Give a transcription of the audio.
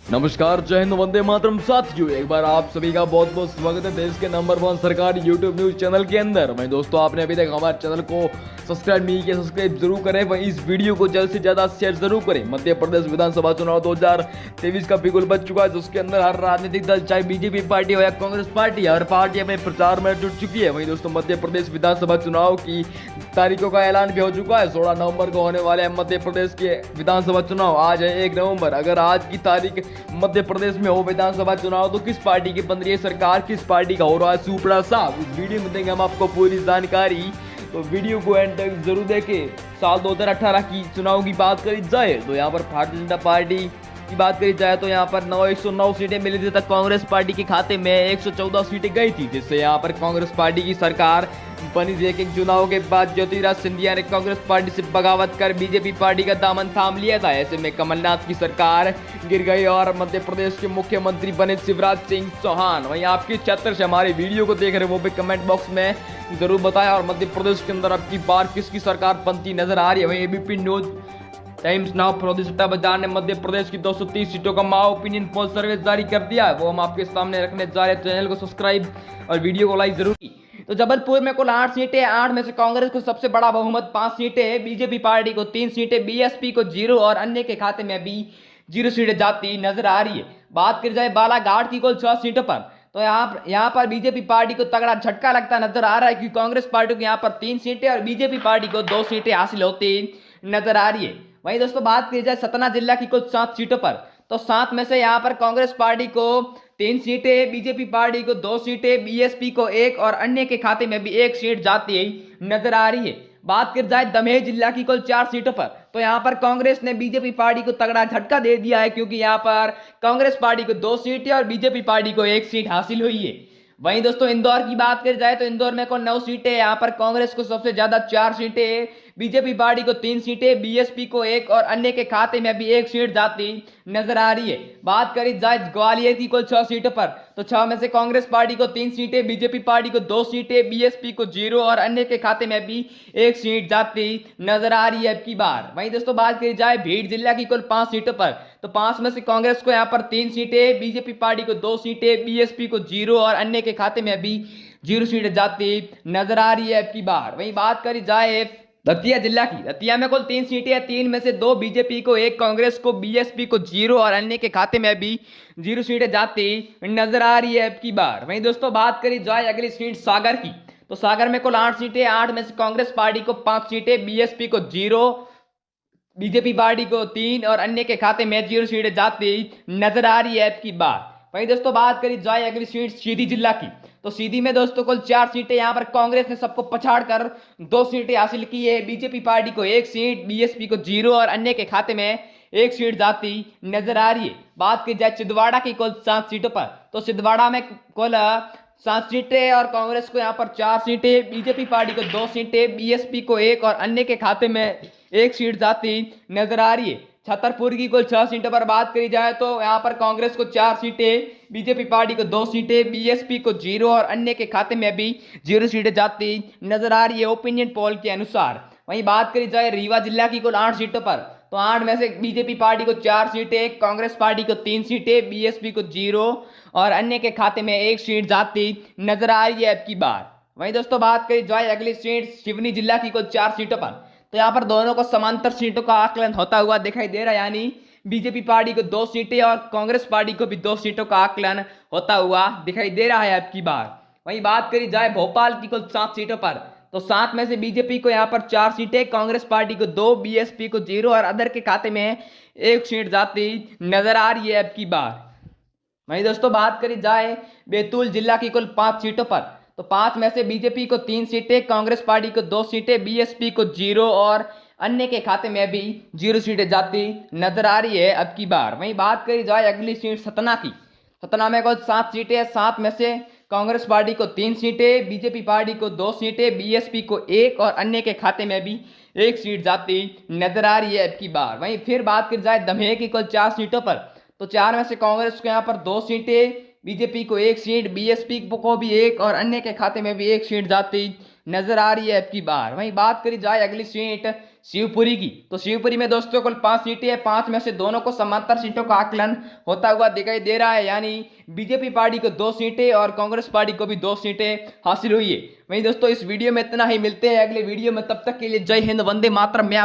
नमस्कार, जय हिंद, वंदे मातरम। साथियों, एक बार आप सभी का बहुत बहुत स्वागत है देश के नंबर 1 सरकारी यूट्यूब न्यूज चैनल के अंदर। मैं दोस्तों, आपने अभी तक हमारे चैनल को सब्सक्राइब नहीं किया, सब्सक्राइब जरूर करें। वहीं इस वीडियो को जल्द से ज्यादा शेयर जरूर करें। मध्य प्रदेश विधानसभा चुनाव 2023 का बिगुल बज चुका है, जिसके अंदर हर राजनीतिक दल, चाहे बीजेपी पार्टी हो या कांग्रेस पार्टी, हर पार्टी अपने प्रचार में जुट चुकी है। वहीं दोस्तों, मध्य प्रदेश विधानसभा चुनाव की तारीखों का ऐलान भी हो चुका है। 16 नवंबर को होने वाले मध्य प्रदेश के विधानसभा चुनाव। आज है 1 नवंबर। अगर आज की तारीख मध्य प्रदेश में हो विधानसभा चुनाव, तो किस पार्टी की बन रही है सरकार, किस पार्टी का हो रहा है सुपड़ा साहब, इस वीडियो में देंगे हम आपको पूरी जानकारी। तो वीडियो को एंड तक जरूर देखें। साल 2018 की चुनाव की बात करी जाए तो यहाँ पर भारतीय जनता पार्टी की बात करी जाए तो यहाँ पर 109 सीटें मिली थी, तक कांग्रेस पार्टी के खाते में 114 सीटें गई थी, जिससे यहाँ पर कांग्रेस पार्टी की सरकार बनी। लेकिन चुनाव के बाद ज्योतिराज सिंधिया ने कांग्रेस पार्टी से बगावत कर बीजेपी पार्टी का दामन थाम लिया था। ऐसे में कमलनाथ की सरकार गिर गई और मध्य प्रदेश के मुख्यमंत्री बने शिवराज सिंह चौहान। वहीं आपकी छत्र से हमारे वीडियो को देख रहे वो भी कमेंट बॉक्स में जरूर बताया। और मध्य प्रदेश के अंदर अब की बार किसकी सरकार बनती नजर आ रही है। वहीं एबीपी न्यूज टाइम्स नाउ प्रोदिशा बाजार ने मध्य प्रदेश की 230 सीटों का माओ ओपिनियन पोल सर्वे जारी कर दिया है, वो हम आपके सामने रखने जा रहे हैं। चैनल को सब्सक्राइब और वीडियो को लाइक जरूर की। तो जबलपुर में कुल 8 सीटें, 8 में से कांग्रेस को सबसे बड़ा बहुमत 5 सीटें, बीजेपी पार्टी को 3 सीटें, बीएसपी को 0 और अन्य के खाते में भी 0 सीटें जाती नजर आ रही है। बात की जाए बालाघाट की कुल 6 सीटों पर, तो यहाँ पर बीजेपी पार्टी को तगड़ा झटका लगता नजर आ रहा है, क्योंकि कांग्रेस पार्टी को यहाँ पर 3 सीटें और बीजेपी पार्टी को 2 सीटें हासिल होती नजर आ रही है। वहीं दोस्तों, बात की जाए सतना जिला की कुल 7 सीटों पर, तो 7 में से यहाँ पर कांग्रेस पार्टी को 3 सीटें, बीजेपी पार्टी को 2 सीटें, बीएसपी को 1 और अन्य के खाते में भी 1 सीट जाती नजर आ रही है। बात की जाए दमोह जिला की कुल 4 सीटों पर, तो यहाँ पर कांग्रेस ने बीजेपी पार्टी को तगड़ा झटका दे दिया है, क्योंकि यहाँ पर कांग्रेस पार्टी को 2 सीटें और बीजेपी पार्टी को 1 सीट हासिल हुई है। वहीं दोस्तों, इंदौर की बात करी जाए तो इंदौर में कुल 9 सीटें, यहाँ पर कांग्रेस को सबसे ज्यादा 4 सीटें, बीजेपी पार्टी को 3 सीटें, बीएसपी को 1 और अन्य के खाते में भी 1 सीट जाती नजर आ रही है। बात करी जाए ग्वालियर की कुल 6 सीटों पर, तो 6 में से कांग्रेस पार्टी को 3 सीटें, बीजेपी पार्टी को 2 सीटें, बीएसपी को 0 और अन्य के खाते में भी 1 सीट जाती नजर आ रही है अब की बार। वहीं दोस्तों, बात करी जाए भीड़ जिला की कुल 5 सीटों पर, तो 5 में से कांग्रेस को यहाँ पर 3 सीटें, बीजेपी पार्टी को 2 सीटें, बीएसपी को 0 और अन्य के खाते में भी 0 सीटें जाती नजर आ रही है अब की बार। वहीं बात करी जाए दतिया जिला की, दतिया में कुल 3 सीटें हैं, 3 में से 2 बीजेपी को, 1 कांग्रेस को, बीएसपी को 0 और अन्य के खाते में भी 0 सीटें जाती नजर आ रही है अब की बार। वहीं दोस्तों, बात करी जाए अगली सीट सागर की, तो सागर में कुल 8 सीटें, 8 में से कांग्रेस पार्टी को 5 सीटें, बीएसपी को 0, बीजेपी पार्टी को 3 और अन्य के खाते में 0 सीटें जाती नजर आ रही है अब की बार। वहीं दोस्तों, बात करी जाए अगली सीट सीधी जिला की, तो सीधी में दोस्तों कुल 4 सीटें, यहाँ पर कांग्रेस ने सबको पछाड़ कर 2 सीटें हासिल की है, बीजेपी पार्टी को 1 सीट, बीएसपी को 0 और अन्य के खाते में 1 सीट जाती नजर आ रही है। बात की जाए छिंदवाड़ा की कुल 7 सीटों पर, तो छिंदवाड़ा में कुल 7 सीटें और कांग्रेस को यहाँ पर 4 सीटें, बीजेपी पार्टी को 2 सीटें, बीएसपी को 1 और अन्य के खाते में 1 सीट जाती नजर आ रही है। छतरपुर की कुल 6 सीटों पर बात करी जाए तो यहाँ पर कांग्रेस को 4 सीटें, बीजेपी पार्टी को 2 सीटें, बीएसपी को 0 और अन्य के खाते में भी 0 सीटें जाती नजर आ रही है ओपिनियन पोल के अनुसार। वहीं बात करी जाए रीवा जिला की कुल 8 सीटों पर, तो 8 में से बीजेपी पार्टी को 4 सीटें, कांग्रेस पार्टी को 3 सीटें, बीएसपी को 0 और अन्य के खाते में 1 सीट जाती नजर आ रही है अब की बार। वहीं दोस्तों, बात करी जाए अगली सीट सिवनी जिला की कुल 4 सीटों पर, तो यहाँ पर दोनों को समांतर सीटों का आकलन होता हुआ दिखाई दे रहा है, यानी बीजेपी पार्टी को 2 सीटें और कांग्रेस पार्टी को भी 2 सीटों का आकलन होता हुआ दिखाई दे रहा है अब की बार। वहीं बात करी जाए भोपाल की कुल 7 सीटों पर, तो 7 में से बीजेपी को यहाँ पर 4 सीटें, कांग्रेस पार्टी को 2, बीएसपी को 0 और अदर के खाते में 1 सीट जाती नजर आ रही है अब की बार। वहीं दोस्तों, बात करी जाए बैतूल जिला की कुल 5 सीटों पर, तो 5 में से बीजेपी को 3 सीटें, कांग्रेस पार्टी को 2 सीटें, बीएसपी को 0 और अन्य के खाते में भी 0 सीटें जाती नजर आ रही है अब की बार। वहीं बात करी जाए अगली सीट सतना की, सतना में कुल 7 सीटें, 7 में से कांग्रेस पार्टी को 3 सीटें, बीजेपी पार्टी को 2 सीटें, बीएसपी को 1 और अन्य के खाते में भी 1 सीट जाती नजर आ रही है अब की बार। वहीं फिर बात करी जाए दमोह की कुल 4 सीटों पर, तो 4 में से कांग्रेस को यहाँ पर 2 सीटें, बीजेपी को 1 सीट, बीएसपी को भी 1 और अन्य के खाते में भी 1 सीट जाती नजर आ रही है अब की बार। वहीं बात करी जाए अगली सीट शिवपुरी की। तो शिवपुरी में दोस्तों कुल 5 सीटें हैं, 5 में से दोनों को समांतर सीटों का आकलन होता हुआ दिखाई दे रहा है, यानी बीजेपी पार्टी को 2 सीटें और कांग्रेस पार्टी को भी 2 सीटें हासिल हुई है। वहीं दोस्तों इस वीडियो में इतना ही, मिलते हैं अगले वीडियो में, तब तक के लिए जय हिंद, वंदे मातरम। मैं